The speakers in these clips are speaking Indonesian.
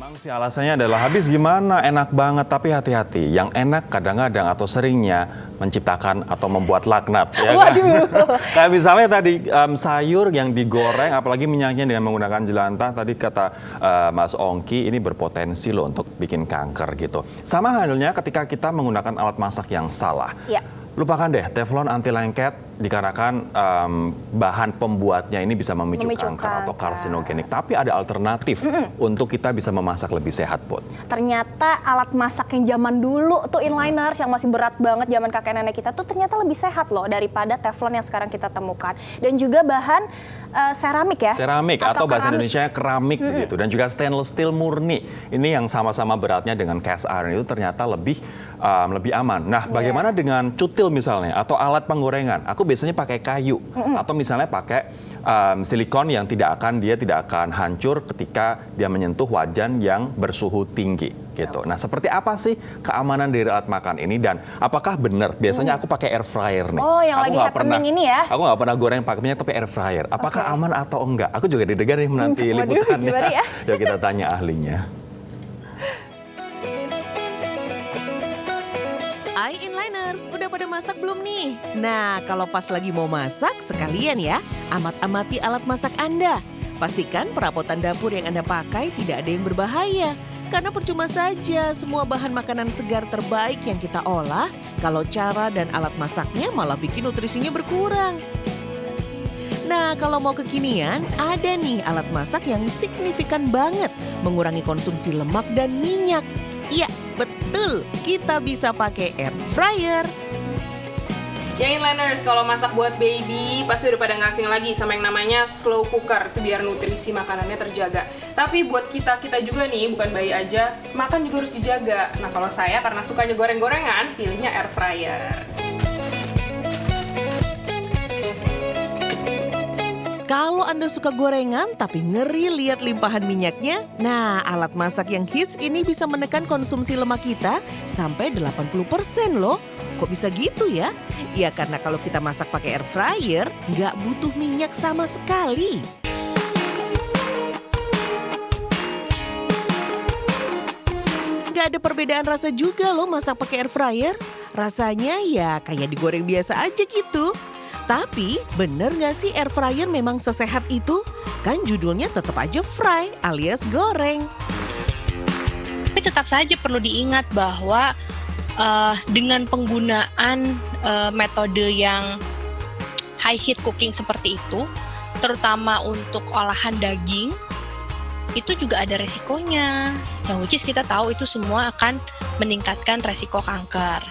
Memang sih alasannya adalah habis gimana, enak banget, tapi hati-hati. Yang enak kadang-kadang atau seringnya menciptakan atau membuat laknat. Ya kan? Kayak misalnya tadi sayur yang digoreng, apalagi minyaknya dengan menggunakan jelantah, tadi kata Mas Ongki ini berpotensi loh untuk bikin kanker gitu. Sama halnya ketika kita menggunakan alat masak yang salah. Ya. Lupakan deh teflon anti lengket dikarenakan bahan pembuatnya ini bisa memicu kanker atau karsinogenik. Tapi ada alternatif untuk kita bisa memasak lebih sehat, Put. Ternyata alat masak yang zaman dulu tuh inliners yang masih berat banget zaman kakek nenek kita tuh ternyata lebih sehat loh daripada teflon yang sekarang kita temukan. Dan juga bahan seramik ya. Seramik atau bahasa Indonesia keramik begitu. Dan juga stainless steel murni. Ini yang sama-sama beratnya dengan cast iron itu ternyata lebih aman. Nah, bagaimana dengan cutil misalnya atau alat penggorengan? Aku biasanya pakai kayu atau misalnya pakai silikon yang tidak akan hancur ketika dia menyentuh wajan yang bersuhu tinggi gitu. Nah, seperti apa sih keamanan dari alat makan ini dan apakah benar? Biasanya aku pakai air fryer nih. Oh, yang lagi happening ini ya? Aku nggak pernah goreng pakainya tapi air fryer. Apakah aman atau enggak? Aku juga didengar nih menanti liputannya. Ya? Yuk kita tanya ahlinya. Hai inliners, udah pada masak belum nih? Nah, kalau pas lagi mau masak, sekalian ya, amati alat masak Anda. Pastikan perabotan dapur yang Anda pakai tidak ada yang berbahaya. Karena percuma saja semua bahan makanan segar terbaik yang kita olah, kalau cara dan alat masaknya malah bikin nutrisinya berkurang. Nah, kalau mau kekinian, ada nih alat masak yang signifikan banget mengurangi konsumsi lemak dan minyak. Iya, betul, kita bisa pakai air fryer. Ya inliners, kalau masak buat baby pasti udah pada nggak asing lagi sama yang namanya slow cooker, itu biar nutrisi makanannya terjaga. Tapi buat kita juga nih, bukan bayi aja, makan juga harus dijaga. Nah kalau saya karena sukanya goreng-gorengan, pilihnya air fryer. Kalau Anda suka gorengan tapi ngeri lihat limpahan minyaknya, nah alat masak yang hits ini bisa menekan konsumsi lemak kita sampai 80% loh. Kok bisa gitu ya? Ya karena kalau kita masak pakai air fryer, nggak butuh minyak sama sekali. Nggak ada perbedaan rasa juga loh masak pakai air fryer. Rasanya ya kayak digoreng biasa aja gitu. Tapi bener nggak sih air fryer memang sesehat itu? Kan judulnya tetap aja fry alias goreng. Tapi tetap saja perlu diingat bahwa dengan penggunaan metode yang high heat cooking seperti itu, terutama untuk olahan daging, itu juga ada resikonya. Yang which is kita tahu itu semua akan meningkatkan resiko kanker.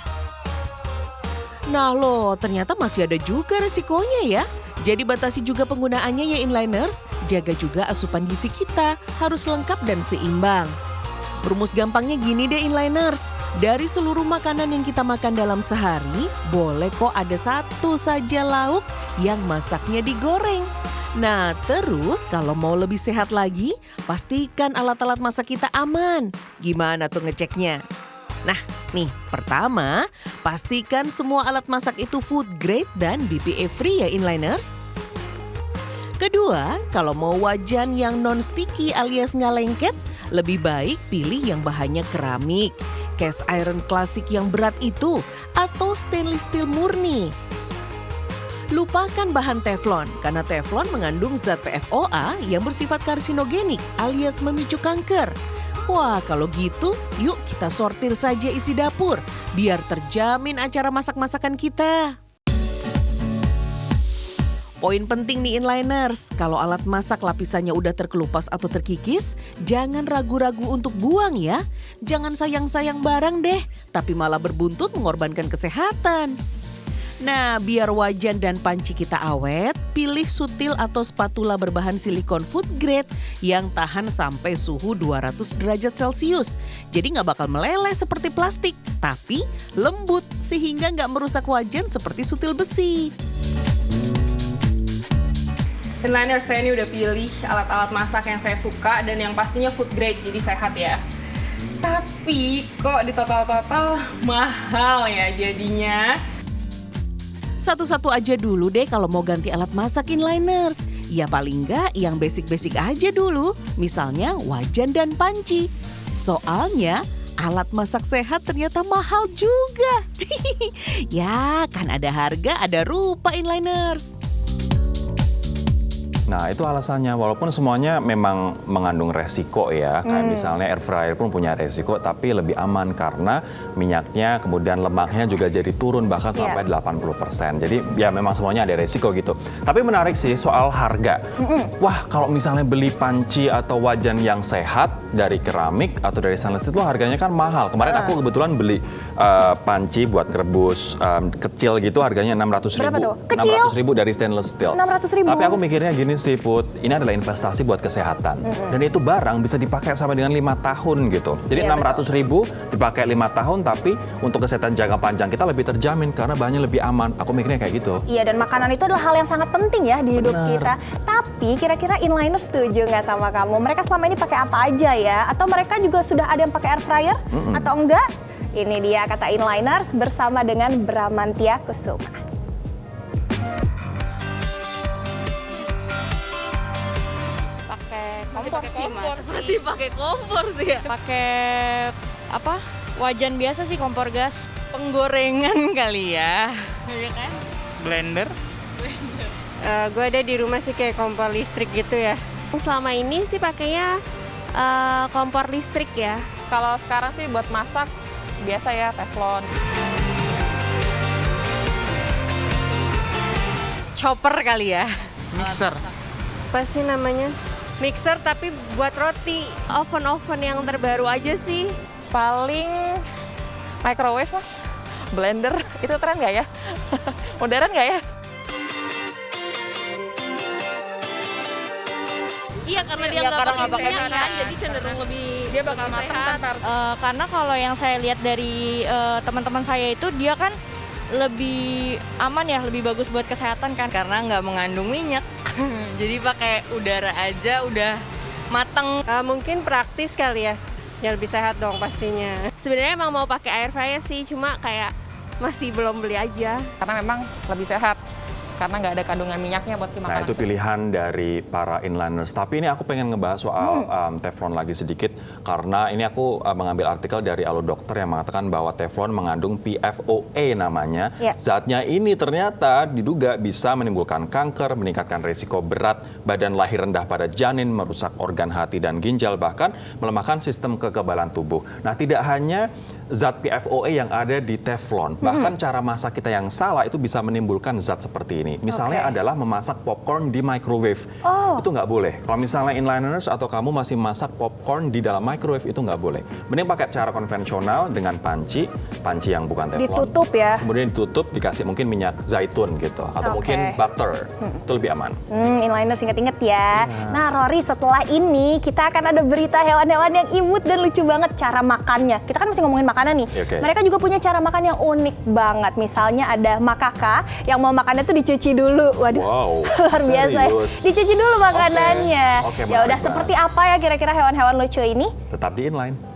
Nah loh, ternyata masih ada juga resikonya ya. Jadi batasi juga penggunaannya ya inliners. Jaga juga asupan gizi kita, harus lengkap dan seimbang. Rumus gampangnya gini deh inliners. Dari seluruh makanan yang kita makan dalam sehari, boleh kok ada satu saja lauk yang masaknya digoreng. Nah terus kalau mau lebih sehat lagi, pastikan alat-alat masak kita aman. Gimana tuh ngeceknya? Nah, nih, pertama, pastikan semua alat masak itu food grade dan BPA free ya inliners. Kedua, kalau mau wajan yang non-sticky alias nggak lengket, lebih baik pilih yang bahannya keramik, cast iron klasik yang berat itu, atau stainless steel murni. Lupakan bahan teflon, karena teflon mengandung zat PFOA yang bersifat karsinogenik alias memicu kanker. Wah, kalau gitu, yuk kita sortir saja isi dapur, biar terjamin acara masak-masakan kita. Poin penting nih inliners, kalau alat masak lapisannya udah terkelupas atau terkikis, jangan ragu-ragu untuk buang ya. Jangan sayang-sayang barang deh, tapi malah berbuntut mengorbankan kesehatan. Nah, biar wajan dan panci kita awet, pilih sutil atau spatula berbahan silikon food grade yang tahan sampai suhu 200 derajat Celcius. Jadi nggak bakal meleleh seperti plastik, tapi lembut sehingga nggak merusak wajan seperti sutil besi. Inliners, saya ini udah pilih alat-alat masak yang saya suka dan yang pastinya food grade, jadi sehat ya. Tapi kok di total mahal ya jadinya. Satu-satu aja dulu deh kalau mau ganti alat masak inliners. Ya paling nggak yang basic-basic aja dulu, misalnya wajan dan panci. Soalnya alat masak sehat ternyata mahal juga. Ya kan ada harga, ada rupa inliners. Nah itu alasannya, walaupun semuanya memang mengandung resiko ya. Kayak misalnya air fryer pun punya resiko, tapi lebih aman karena minyaknya kemudian lemaknya juga jadi turun bahkan sampai 80%. Jadi ya memang semuanya ada resiko gitu. Tapi menarik sih soal harga. Wah kalau misalnya beli panci atau wajan yang sehat dari keramik atau dari stainless steel itu harganya kan mahal. Kemarin aku kebetulan beli panci buat ngerebus kecil gitu harganya 600.000. Berapa tuh? Kecil? 600.000 dari stainless steel. 600.000? Tapi aku mikirnya gini sih Put, ini adalah investasi buat kesehatan. Dan itu barang bisa dipakai sampai dengan 5 tahun gitu. Jadi 600.000 dipakai 5 tahun, tapi untuk kesehatan jangka panjang kita lebih terjamin karena bahannya lebih aman. Aku mikirnya kayak gitu. Iya, dan makanan itu adalah hal yang sangat penting ya di hidup kita. Tapi kira-kira inliners setuju nggak sama kamu? Mereka selama ini pakai apa aja ya? Atau mereka juga sudah ada yang pakai air fryer? Atau enggak? Ini dia kata inliners bersama dengan Bramantia Kusuma. Kompor sih mas. Masih pakai kompor sih ya. Pakai apa? Wajan biasa sih, kompor gas. Penggorengan kali ya. Iya kan? Blender. Gue ada di rumah sih kayak kompor listrik gitu ya. Selama ini sih pakainya kompor listrik ya. Kalau sekarang sih buat masak biasa ya teflon. Chopper kali ya. Mixer. Apa sih namanya? Mixer tapi buat roti. Oven-oven yang terbaru aja sih. Paling microwave mas, blender, itu tren nggak ya? Modern nggak ya? Iya karena dia nggak pakai minyak kan, jadi cenderung lebih Dia bakal matang ntar. karena kalau yang saya lihat dari teman-teman saya itu dia kan lebih aman ya, lebih bagus buat kesehatan kan. Karena nggak mengandung minyak. Jadi pakai udara aja udah mateng. Mungkin praktis kali ya. Ya lebih sehat dong pastinya. Sebenarnya emang mau pakai air fryer sih, cuma kayak masih belum beli aja. Karena memang lebih sehat. Karena nggak ada kandungan minyaknya buat si Nah makanan. itu pilihan dari para inliners. Tapi ini aku pengen ngebahas soal teflon lagi sedikit. Karena ini aku mengambil artikel dari Alo Dokter yang mengatakan bahwa teflon mengandung PFOA namanya. Zatnya ini ternyata diduga bisa menimbulkan kanker, meningkatkan risiko berat badan lahir rendah pada janin, merusak organ hati dan ginjal, bahkan melemahkan sistem kekebalan tubuh. Nah tidak hanya zat PFOA yang ada di teflon, bahkan cara masak kita yang salah itu bisa menimbulkan zat seperti ini. Misalnya adalah memasak popcorn di microwave. Itu nggak boleh. Kalau misalnya inliners atau kamu masih masak popcorn di dalam microwave itu nggak boleh. Mending pakai cara konvensional dengan panci yang bukan teflon. Ditutup ya. Kemudian ditutup, dikasih mungkin minyak zaitun gitu. Atau mungkin butter. Itu lebih aman. Inliners inget-inget ya. Nah Rory, setelah ini kita akan ada berita hewan-hewan yang imut dan lucu banget cara makannya. Kita kan masih ngomongin makanan nih. Mereka juga punya cara makan yang unik banget. Misalnya ada makaka yang mau makannya tuh dicuci dulu. Waduh, luar biasa ya. Dicuci dulu makanannya. Ya udah, seperti apa ya kira-kira hewan-hewan lucu ini? Tetap di Inline.